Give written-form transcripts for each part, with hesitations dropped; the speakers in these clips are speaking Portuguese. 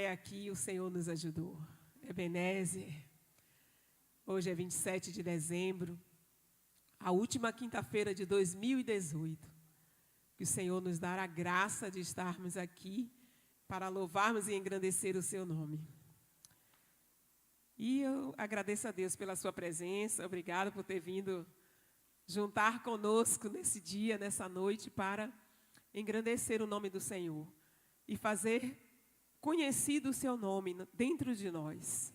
Até aqui o Senhor nos ajudou. Ebenezer, hoje é 27 de dezembro, a última quinta-feira de 2018. Que o Senhor nos dará a graça de estarmos aqui para louvarmos e engrandecer o seu nome. E eu agradeço a Deus pela sua presença, obrigado por ter vindo juntar conosco nesse dia, nessa noite, para engrandecer o nome do Senhor e fazer conhecido o seu nome dentro de nós,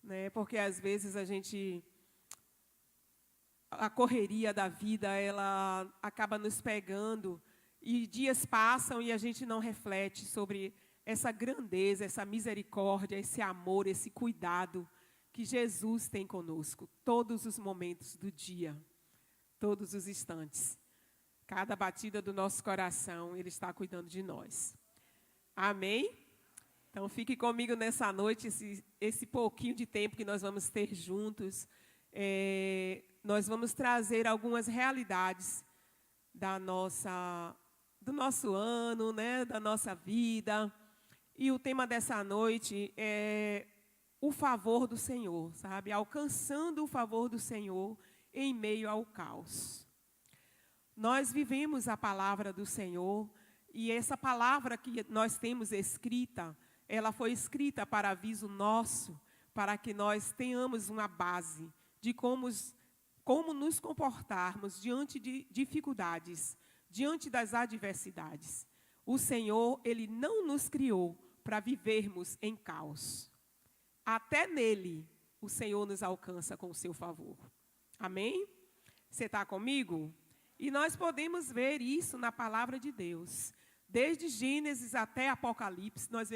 né? Porque às vezes a correria da vida, ela acaba nos pegando e dias passam e a gente não reflete sobre essa grandeza, essa misericórdia, esse amor, esse cuidado que Jesus tem conosco todos os momentos do dia, todos os instantes. Cada batida do nosso coração, Ele está cuidando de nós. Amém? Então, fique comigo nessa noite, esse pouquinho de tempo que nós vamos ter juntos. Nós vamos trazer algumas realidades do nosso ano, né, da nossa vida. E o tema dessa noite é o favor do Senhor, sabe? Alcançando o favor do Senhor em meio ao caos. Nós vivemos a palavra do Senhor e essa palavra que nós temos escrita, ela foi escrita para aviso nosso, para que nós tenhamos uma base de como nos comportarmos diante de dificuldades, diante das adversidades. O Senhor, Ele não nos criou para vivermos em caos. Até nele, o Senhor nos alcança com o seu favor. Amém? Você está comigo? E nós podemos ver isso na palavra de Deus. Desde Gênesis até Apocalipse, nós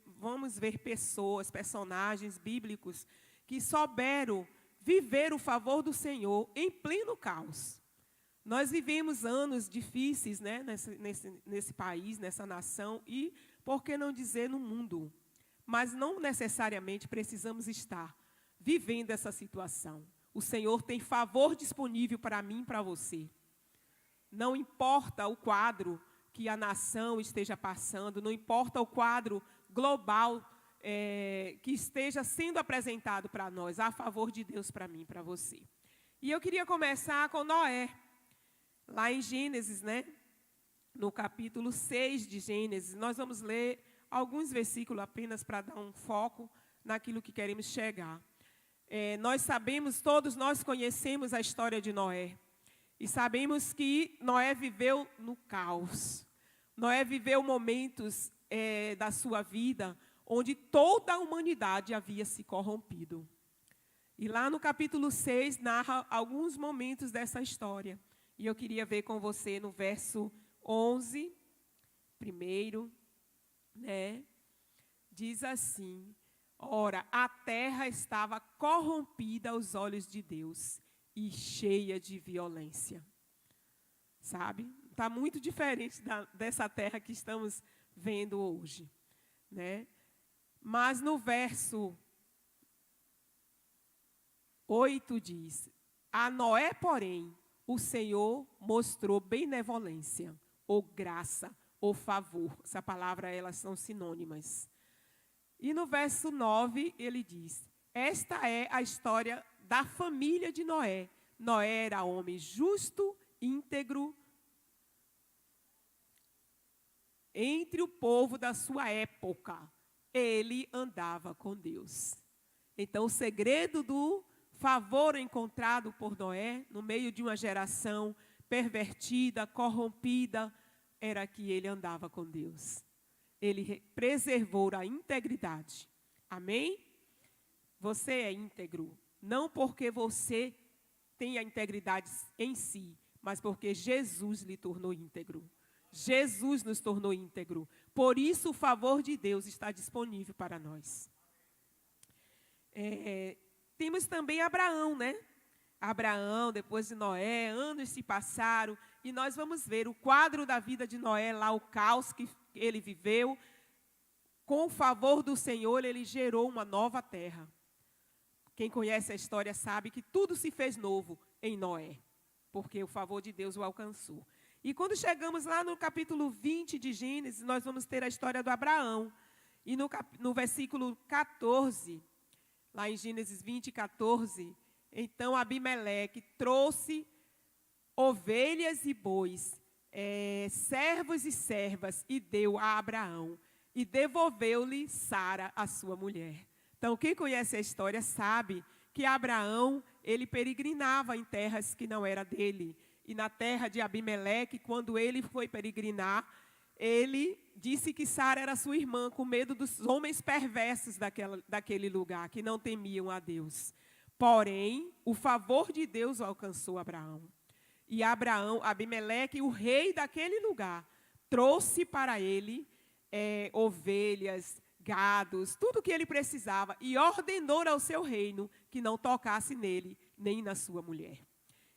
vamos ver pessoas, personagens bíblicos que souberam viver o favor do Senhor em pleno caos. Nós vivemos anos difíceis, né, nesse país, nessa nação e, por que não dizer, no mundo. Mas não necessariamente precisamos estar vivendo essa situação. O Senhor tem favor disponível para mim e para você. Não importa o quadro que a nação esteja passando, não importa o quadro global que esteja sendo apresentado para nós, a favor de Deus para mim e para você. E eu queria começar com Noé, lá em Gênesis, né? No capítulo 6 de Gênesis, nós vamos ler alguns versículos apenas para dar um foco naquilo que queremos chegar. Todos nós conhecemos a história de Noé. E sabemos que Noé viveu no caos. Noé viveu momentos da sua vida onde toda a humanidade havia se corrompido. E lá no capítulo 6 narra alguns momentos dessa história. E eu queria ver com você no verso 11, primeiro, né? Diz assim: ora, a terra estava corrompida aos olhos de Deus e cheia de violência. Sabe? Está muito diferente dessa terra que estamos vendo hoje, né? Mas no verso 8 diz: a Noé, porém, o Senhor mostrou benevolência, ou graça, ou favor. Essa palavra, elas são sinônimas. E no verso 9, ele diz: esta é a história da família de Noé. Noé era homem justo, íntegro, entre o povo da sua época. Ele andava com Deus. Então, o segredo do favor encontrado por Noé, no meio de uma geração pervertida, corrompida, era que ele andava com Deus. Ele preservou a integridade. Amém? Você é íntegro, não porque você tem a integridade em si, mas porque Jesus lhe tornou íntegro. Jesus nos tornou íntegro. Por isso o favor de Deus está disponível para nós. Temos também Abraão, né? Abraão, depois de Noé, anos se passaram, e nós vamos ver o quadro da vida de Noé, lá o caos que ele viveu. Com o favor do Senhor, ele gerou uma nova terra. Quem conhece a história sabe que tudo se fez novo em Noé, porque o favor de Deus o alcançou. E quando chegamos lá no capítulo 20 de Gênesis, nós vamos ter a história do Abraão. E no versículo 14, lá em Gênesis 20, 14, então Abimeleque trouxe ovelhas e bois, servos e servas, e deu a Abraão, e devolveu-lhe Sara, a sua mulher. Então, quem conhece a história sabe que Abraão, ele peregrinava em terras que não era dele. E na terra de Abimeleque, quando ele foi peregrinar, ele disse que Sara era sua irmã, com medo dos homens perversos daquele lugar, que não temiam a Deus. Porém, o favor de Deus alcançou Abraão. E Abimeleque, o rei daquele lugar, trouxe para ele ovelhas, gados, tudo o que ele precisava, e ordenou ao seu reino que não tocasse nele, nem na sua mulher.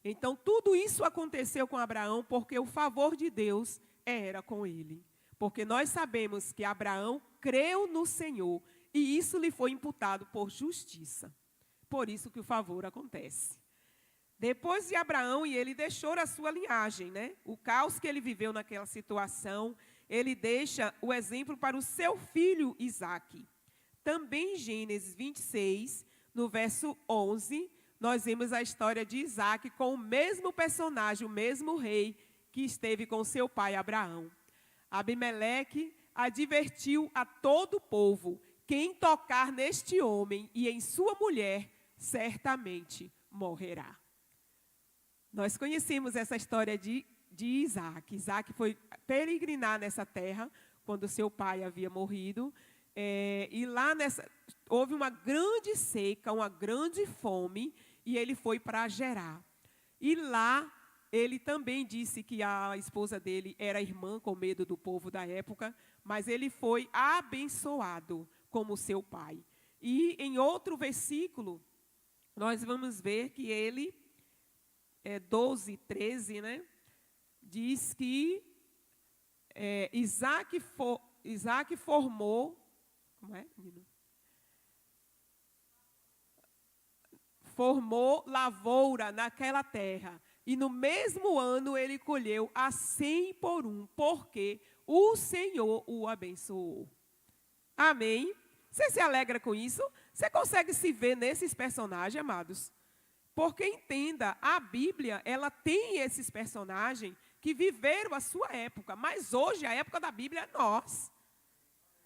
Então, tudo isso aconteceu com Abraão, porque o favor de Deus era com ele. Porque nós sabemos que Abraão creu no Senhor, e isso lhe foi imputado por justiça. Por isso que o favor acontece. Depois de Abraão, e ele deixou a sua linhagem, né? O caos que ele viveu naquela situação, ele deixa o exemplo para o seu filho Isaque. Também em Gênesis 26, no verso 11, nós vemos a história de Isaque com o mesmo personagem, o mesmo rei que esteve com seu pai Abraão. Abimeleque advertiu a todo o povo: quem tocar neste homem e em sua mulher, certamente morrerá. Nós conhecemos essa história de Isaque. Isaque foi peregrinar nessa terra, quando seu pai havia morrido, e lá houve uma grande seca, uma grande fome, e ele foi para Gerar. E lá, ele também disse que a esposa dele era irmã, com medo do povo da época, mas ele foi abençoado como seu pai. E em outro versículo, nós vamos ver que ele, 12, 13, né? Diz que Isaque formou, como é, menino? Formou lavoura naquela terra, e no mesmo ano ele colheu a 100 por 1, porque o Senhor o abençoou. Amém? Você se alegra com isso? Você consegue se ver nesses personagens, amados? Porque entenda, a Bíblia, ela tem esses personagens que viveram a sua época, mas hoje a época da Bíblia é nós.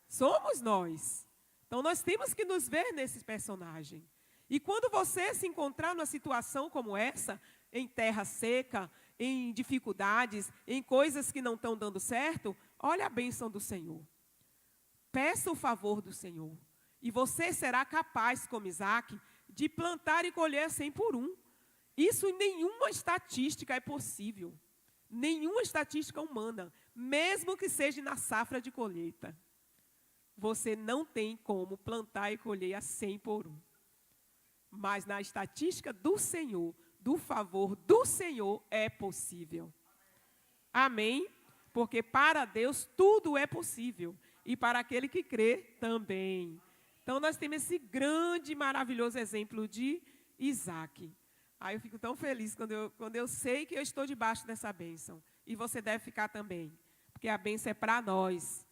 Somos nós. Então nós temos que nos ver nesses personagens. E quando você se encontrar numa situação como essa, em terra seca, em dificuldades, em coisas que não estão dando certo, olha a bênção do Senhor. Peça o favor do Senhor. E você será capaz, como Isaque, de plantar e colher 100 por 1. Isso em nenhuma estatística é possível. Nenhuma estatística humana, mesmo que seja na safra de colheita. Você não tem como plantar e colher a 100 por 1. Mas na estatística do Senhor, do favor do Senhor, é possível. Amém? Porque para Deus tudo é possível. E para aquele que crê também. Então nós temos esse grande e maravilhoso exemplo de Isaque. Aí eu fico tão feliz quando eu sei que eu estou debaixo dessa bênção. E você deve ficar também. Porque a bênção é para nós.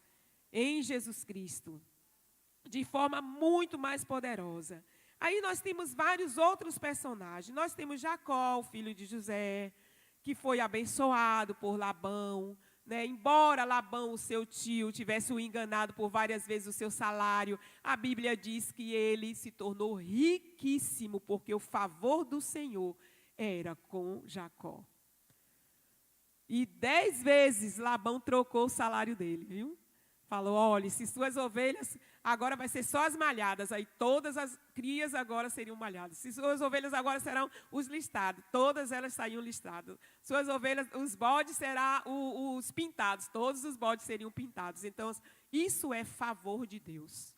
Em Jesus Cristo. De forma muito mais poderosa. Aí nós temos vários outros personagens. Nós temos Jacó, o filho de José, que foi abençoado por Labão. Né? Embora Labão, o seu tio, tivesse o enganado por várias vezes o seu salário, a Bíblia diz que ele se tornou riquíssimo, porque o favor do Senhor era com Jacó. E 10 vezes Labão trocou o salário dele, viu? Falou, olha, se suas ovelhas, agora vai ser só as malhadas, aí todas as crias agora seriam malhadas. Se suas ovelhas agora serão os listados, todas elas saíam listadas. Suas ovelhas, os bodes serão os pintados, todos os bodes seriam pintados. Então, isso é favor de Deus.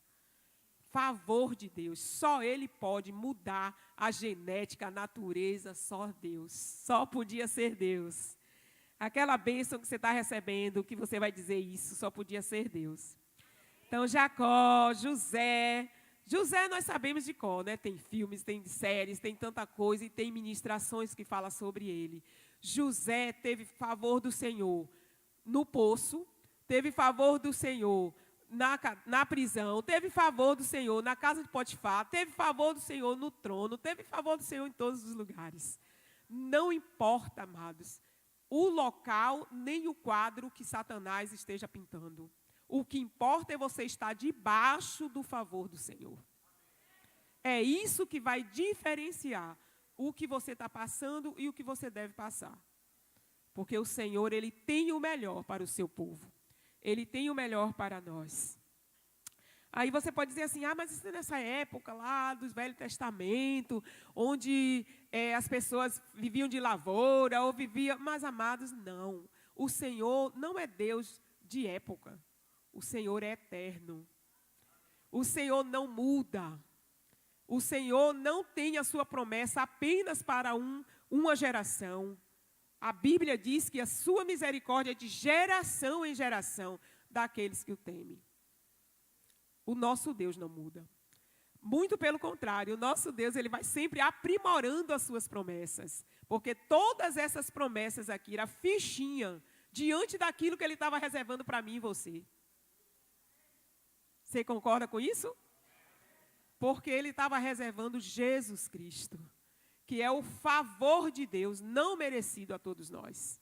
Favor de Deus. Só Ele pode mudar a genética, a natureza, só Deus. Só podia ser Deus. Aquela bênção que você está recebendo, que você vai dizer isso, só podia ser Deus. Então, Jacó, José. José nós sabemos de cor, né? Tem filmes, tem séries, tem tanta coisa e tem ministrações que falam sobre ele. José teve favor do Senhor no poço, teve favor do Senhor na prisão, teve favor do Senhor na casa de Potifar, teve favor do Senhor no trono, teve favor do Senhor em todos os lugares. Não importa, amados, o local nem o quadro que Satanás esteja pintando. O que importa é você estar debaixo do favor do Senhor. É isso que vai diferenciar o que você está passando e o que você deve passar. Porque o Senhor, Ele tem o melhor para o seu povo. Ele tem o melhor para nós. Aí você pode dizer assim, mas isso é nessa época lá do Velho Testamento, onde as pessoas viviam de lavoura, ou viviam... Mas, amados, não. O Senhor não é Deus de época. O Senhor é eterno. O Senhor não muda. O Senhor não tem a sua promessa apenas para uma geração. A Bíblia diz que a sua misericórdia é de geração em geração daqueles que o temem. O nosso Deus não muda. Muito pelo contrário, o nosso Deus, Ele vai sempre aprimorando as suas promessas. Porque todas essas promessas aqui eram fichinha diante daquilo que Ele estava reservando para mim e você. Você concorda com isso? Porque Ele estava reservando Jesus Cristo, que é o favor de Deus não merecido a todos nós.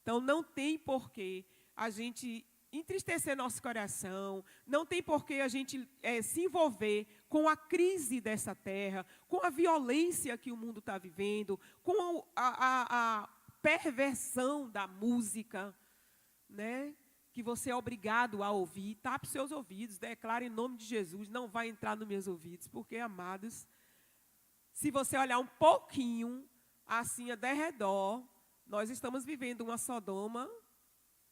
Então, não tem porquê a gente entristecer nosso coração, não tem porquê a gente se envolver com a crise dessa terra, com a violência que o mundo está vivendo, com a perversão da música, né? Que você é obrigado a ouvir. Tape seus ouvidos, declare em nome de Jesus, não vai entrar nos meus ouvidos, porque, amados, se você olhar um pouquinho, assim, a derredor, nós estamos vivendo uma Sodoma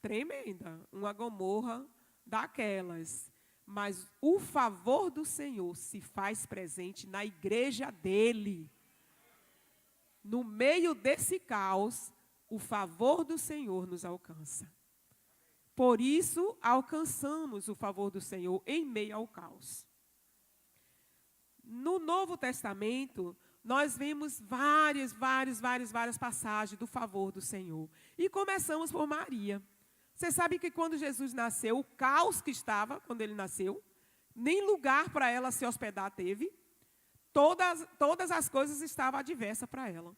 tremenda, uma Gomorra daquelas. Mas o favor do Senhor se faz presente na igreja dele. No meio desse caos, o favor do Senhor nos alcança. Por isso, alcançamos o favor do Senhor em meio ao caos. No Novo Testamento, nós vemos várias passagens do favor do Senhor. E começamos por Maria. Você sabe que quando Jesus nasceu, o caos que estava quando ele nasceu, nem lugar para ela se hospedar teve. Todas as coisas estavam adversas para ela.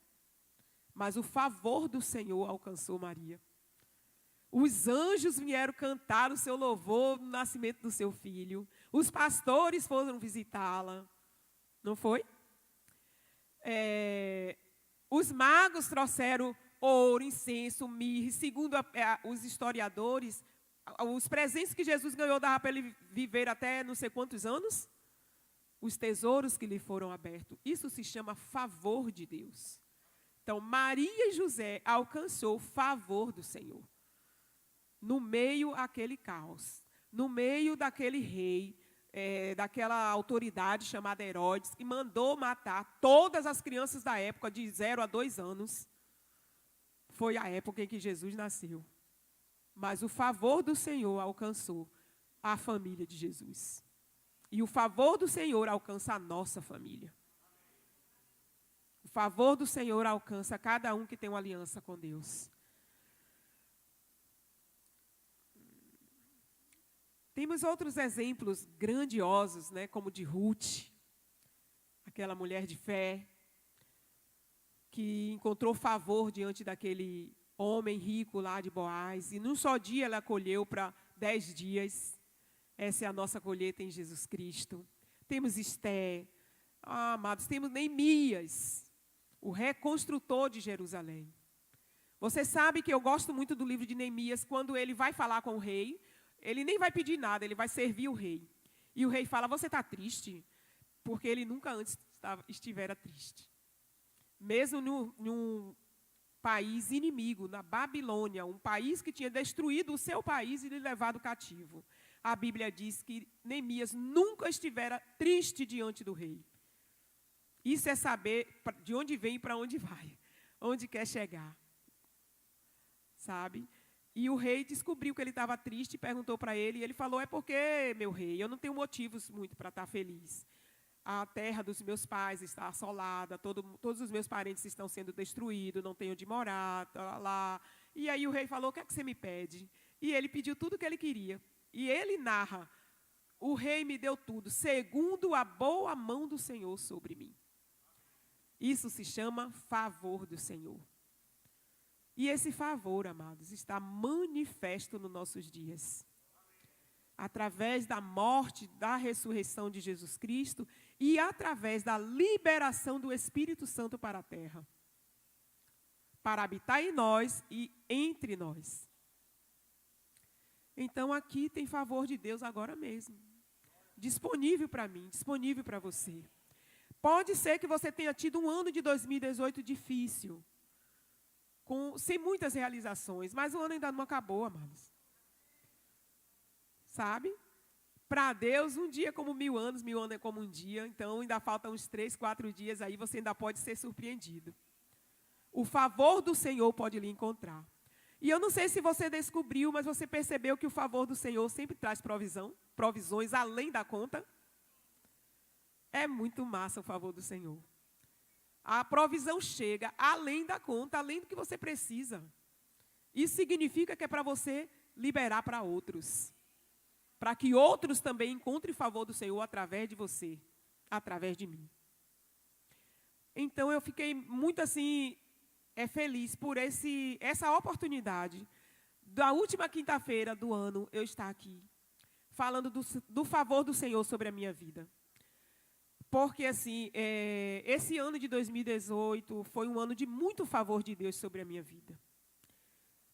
Mas o favor do Senhor alcançou Maria. Os anjos vieram cantar o seu louvor no nascimento do seu filho. Os pastores foram visitá-la. Não foi? Os magos trouxeram ouro, incenso, mirra. Segundo os historiadores, os presentes que Jesus ganhou dava para ele viver até não sei quantos anos. Os tesouros que lhe foram abertos. Isso se chama favor de Deus. Então, Maria e José alcançou o favor do Senhor. No meio daquele caos. No meio daquele rei, daquela autoridade chamada Herodes, que mandou matar todas as crianças da época de 0 a 2 anos. Foi a época em que Jesus nasceu. Mas o favor do Senhor alcançou a família de Jesus. E o favor do Senhor alcança a nossa família. O favor do Senhor alcança cada um que tem uma aliança com Deus. Temos outros exemplos grandiosos, né, como de Ruth, aquela mulher de fé, que encontrou favor diante daquele homem rico lá de Boaz, e num só dia ela colheu para 10 dias. Essa é a nossa colheita em Jesus Cristo. Temos Esté, amados, temos Neemias, o reconstrutor de Jerusalém. Você sabe que eu gosto muito do livro de Neemias, quando ele vai falar com o rei, ele nem vai pedir nada, ele vai servir o rei. E o rei fala, você está triste? Porque ele nunca antes estivera triste. Mesmo num país inimigo, na Babilônia, um país que tinha destruído o seu país e lhe levado cativo. A Bíblia diz que Neemias nunca estivera triste diante do rei. Isso é saber de onde vem e para onde vai, onde quer chegar. Sabe? E o rei descobriu que ele estava triste e perguntou para ele, e ele falou, porque, meu rei, eu não tenho motivos muito para estar feliz. A terra dos meus pais está assolada, todos os meus parentes estão sendo destruídos, não tenho onde morar, lá. E aí o rei falou, o que é que você me pede? E ele pediu tudo o que ele queria. E ele narra: o rei me deu tudo, segundo a boa mão do Senhor sobre mim. Isso se chama favor do Senhor. E esse favor, amados, está manifesto nos nossos dias. Através da morte, da ressurreição de Jesus Cristo e através da liberação do Espírito Santo para a terra. Para habitar em nós e entre nós. Então aqui tem favor de Deus agora mesmo. Disponível para mim, disponível para você. Pode ser que você tenha tido um ano de 2018 difícil. Sem muitas realizações, mas o ano ainda não acabou, amados. Sabe? Para Deus, um dia é como 1000 anos é como um dia. Então, ainda faltam uns 3, 4 dias aí, você ainda pode ser surpreendido. O favor do Senhor pode lhe encontrar. E eu não sei se você descobriu, mas você percebeu que o favor do Senhor sempre traz provisões além da conta? É muito massa o favor do Senhor. A provisão chega além da conta, além do que você precisa. Isso significa que é para você liberar para outros. Para que outros também encontrem favor do Senhor através de você, através de mim. Então eu fiquei muito assim, feliz por essa oportunidade. Da última quinta-feira do ano, eu estar aqui, falando do favor do Senhor sobre a minha vida. Porque, assim, esse ano de 2018 foi um ano de muito favor de Deus sobre a minha vida.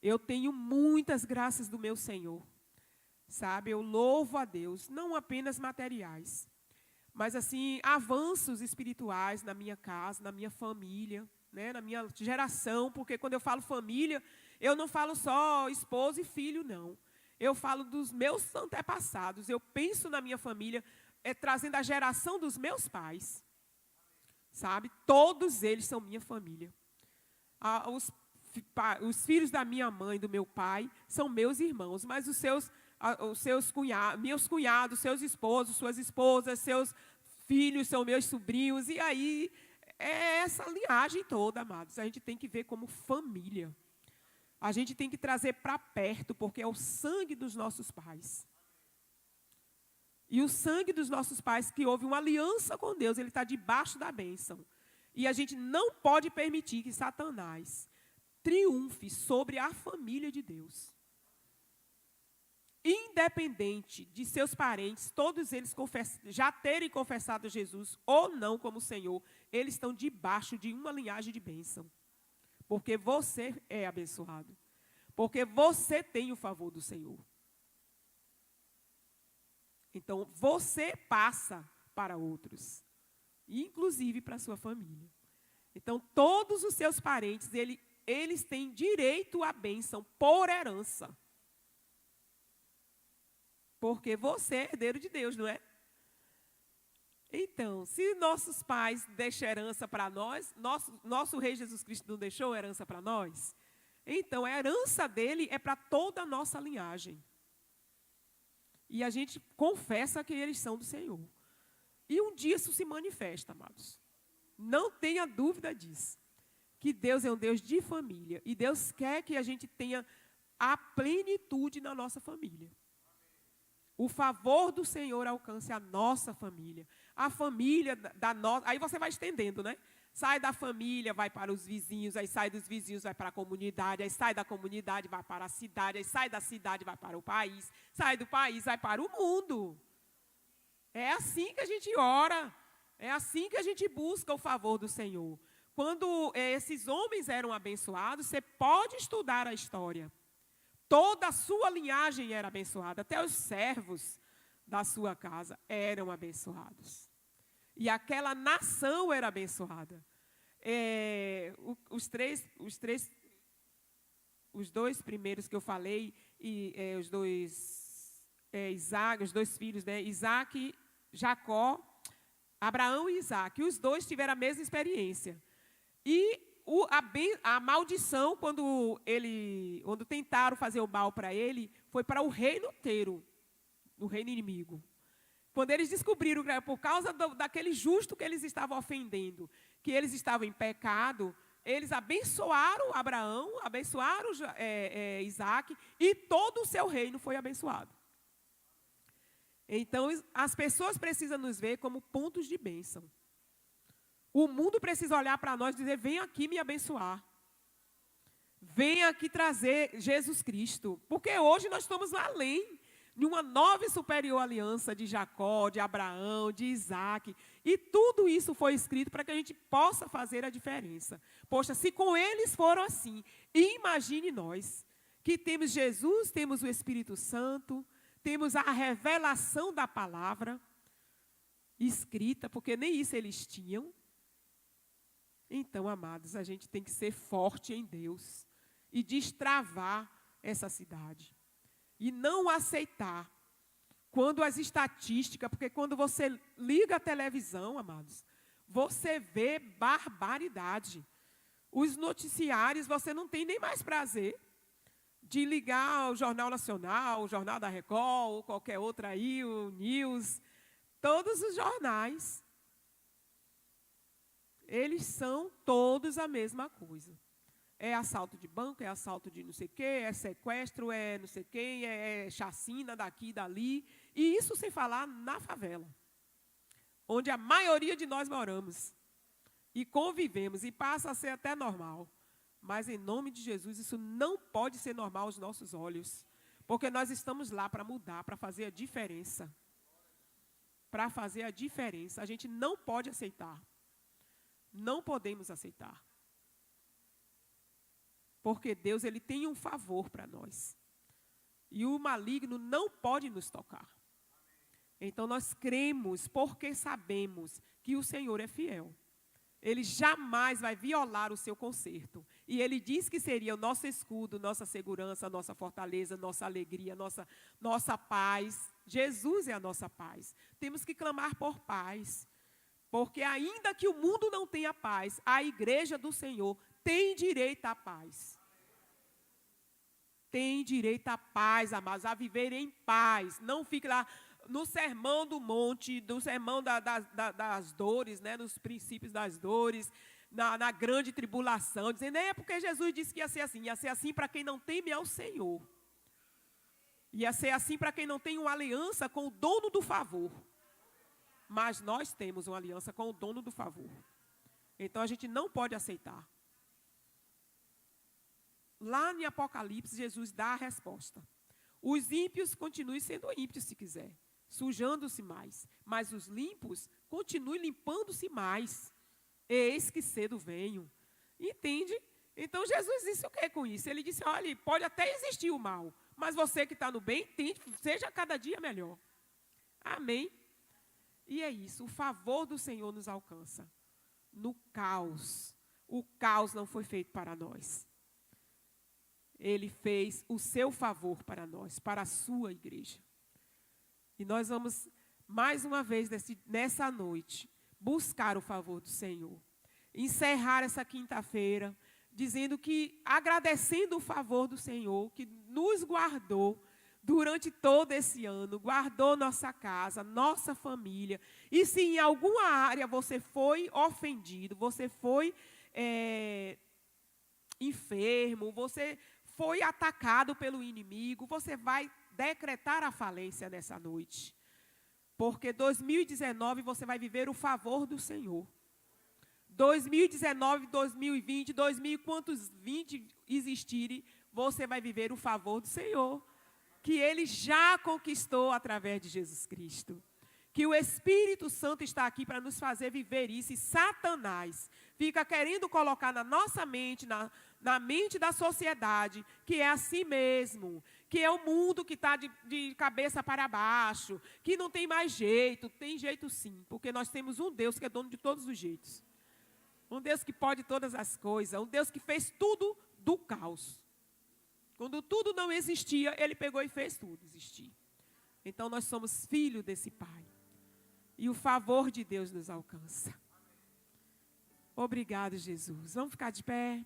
Eu tenho muitas graças do meu Senhor. Sabe, eu louvo a Deus, não apenas materiais, mas, assim, avanços espirituais na minha casa, na minha família, né, na minha geração. Porque quando eu falo família, eu não falo só esposo e filho, não. Eu falo dos meus antepassados, eu penso na minha família, trazendo a geração dos meus pais, sabe? Todos eles são minha família. Os filhos da minha mãe, do meu pai, são meus irmãos, mas meus cunhados, seus esposos, suas esposas, seus filhos são meus sobrinhos, e aí é essa linhagem toda, amados. A gente tem que ver como família. A gente tem que trazer para perto, porque é o sangue dos nossos pais. E o sangue dos nossos pais, que houve uma aliança com Deus, ele está debaixo da bênção. E a gente não pode permitir que Satanás triunfe sobre a família de Deus. Independente de seus parentes, todos eles já terem confessado Jesus ou não como Senhor, eles estão debaixo de uma linhagem de bênção. Porque você é abençoado. Porque você tem o favor do Senhor. Então, você passa para outros, inclusive para a sua família. Então, todos os seus parentes, eles têm direito à bênção por herança. Porque você é herdeiro de Deus, não é? Então, se nossos pais deixam herança para nós, nosso Rei Jesus Cristo não deixou herança para nós, então a herança dele é para toda a nossa linhagem. E a gente confessa que eles são do Senhor. E um dia isso se manifesta, amados. Não tenha dúvida disso. Que Deus é um Deus de família. E Deus quer que a gente tenha a plenitude na nossa família. O favor do Senhor alcance a nossa família. A família da nossa... Aí você vai estendendo, né? Sai da família, vai para os vizinhos, aí sai dos vizinhos, vai para a comunidade, aí sai da comunidade, vai para a cidade, aí sai da cidade, vai para o país, sai do país, vai para o mundo. É assim que a gente ora, é assim que a gente busca o favor do Senhor. Quando esses homens eram abençoados, você pode estudar a história. Toda a sua linhagem era abençoada, até os servos da sua casa eram abençoados. E aquela nação era abençoada. Os dois primeiros que eu falei, os dois filhos, né? Isaac, Jacó, Abraão e Isaac. Os dois tiveram a mesma experiência. E a maldição, quando tentaram fazer o mal para ele, foi para o reino inteiro, o reino inimigo. Quando eles descobriram que era por causa daquele justo que eles estavam ofendendo, que eles estavam em pecado, eles abençoaram Abraão, abençoaram Isaac, e todo o seu reino foi abençoado. Então, as pessoas precisam nos ver como pontos de bênção. O mundo precisa olhar para nós e dizer, vem aqui me abençoar. Venha aqui trazer Jesus Cristo. Porque hoje nós estamos além de uma nova e superior aliança de Jacó, de Abraão, de Isaac. E tudo isso foi escrito para que a gente possa fazer a diferença. Poxa, se com eles foram assim, imagine nós, que temos Jesus, temos o Espírito Santo, temos a revelação da palavra escrita, porque nem isso eles tinham. Então, amados, a gente tem que ser forte em Deus e destravar essa cidade. E não aceitar quando as estatísticas, porque quando você liga a televisão, amados, você vê barbaridade. Os noticiários, você não tem nem mais prazer de ligar o Jornal Nacional, o Jornal da Record, ou qualquer outra aí, o News, todos os jornais. Eles são todos a mesma coisa. É assalto de banco, é assalto de não sei o quê, é sequestro, é não sei quem, é chacina daqui e dali. E isso sem falar na favela, onde a maioria de nós moramos. E convivemos, e passa a ser até normal. Mas, em nome de Jesus, isso não pode ser normal aos nossos olhos. Porque nós estamos lá para mudar, para fazer a diferença. Para fazer a diferença. A gente não pode aceitar. Não podemos aceitar. Porque Deus, Ele tem um favor para nós. E o maligno não pode nos tocar. Então, nós cremos porque sabemos que o Senhor é fiel. Ele jamais vai violar o seu conserto. E Ele diz que seria o nosso escudo, nossa segurança, nossa fortaleza, nossa alegria, nossa paz. Jesus é a nossa paz. Temos que clamar por paz. Porque ainda que o mundo não tenha paz, a igreja do Senhor tem direito à paz. Tem direito à paz, amados, a viver em paz. Não fique lá no sermão do monte, no sermão das dores, né, nos princípios das dores, na grande tribulação, dizendo, é porque Jesus disse que ia ser assim para quem não teme ao Senhor. Ia ser assim para quem não tem uma aliança com o dono do favor. Mas nós temos uma aliança com o dono do favor. Então a gente não pode aceitar. Lá em Apocalipse, Jesus dá a resposta. Os ímpios continuem sendo ímpios se quiser, sujando-se mais. Mas os limpos continuem limpando-se mais. Eis que cedo venho. Entende? Então Jesus disse o que com isso? Ele disse, olha, pode até existir o mal, mas você que está no bem, seja cada dia melhor. Amém? E é isso, o favor do Senhor nos alcança. No caos. O caos não foi feito para nós. Ele fez o seu favor para nós, para a sua igreja. E nós vamos, mais uma vez, nessa noite, buscar o favor do Senhor. Encerrar essa quinta-feira, dizendo que, agradecendo o favor do Senhor, que nos guardou durante todo esse ano, guardou nossa casa, nossa família. E se em alguma área você foi ofendido, você foi enfermo, você foi atacado pelo inimigo, você vai decretar a falência nessa noite. Porque 2019 você vai viver o favor do Senhor. 2019, 2020, 2000, quantos 20 existirem, você vai viver o favor do Senhor. Que Ele já conquistou através de Jesus Cristo. Que o Espírito Santo está aqui para nos fazer viver isso. E Satanás fica querendo colocar na nossa mente, na mente da sociedade, que é assim mesmo, que é o mundo que está de cabeça para baixo, que não tem mais jeito. Tem jeito sim, porque nós temos um Deus que é dono de todos os jeitos. Um Deus que pode todas as coisas, um Deus que fez tudo do caos. Quando tudo não existia, Ele pegou e fez tudo existir. Então nós somos filhos desse Pai. E o favor de Deus nos alcança. Obrigado, Jesus. Vamos ficar de pé.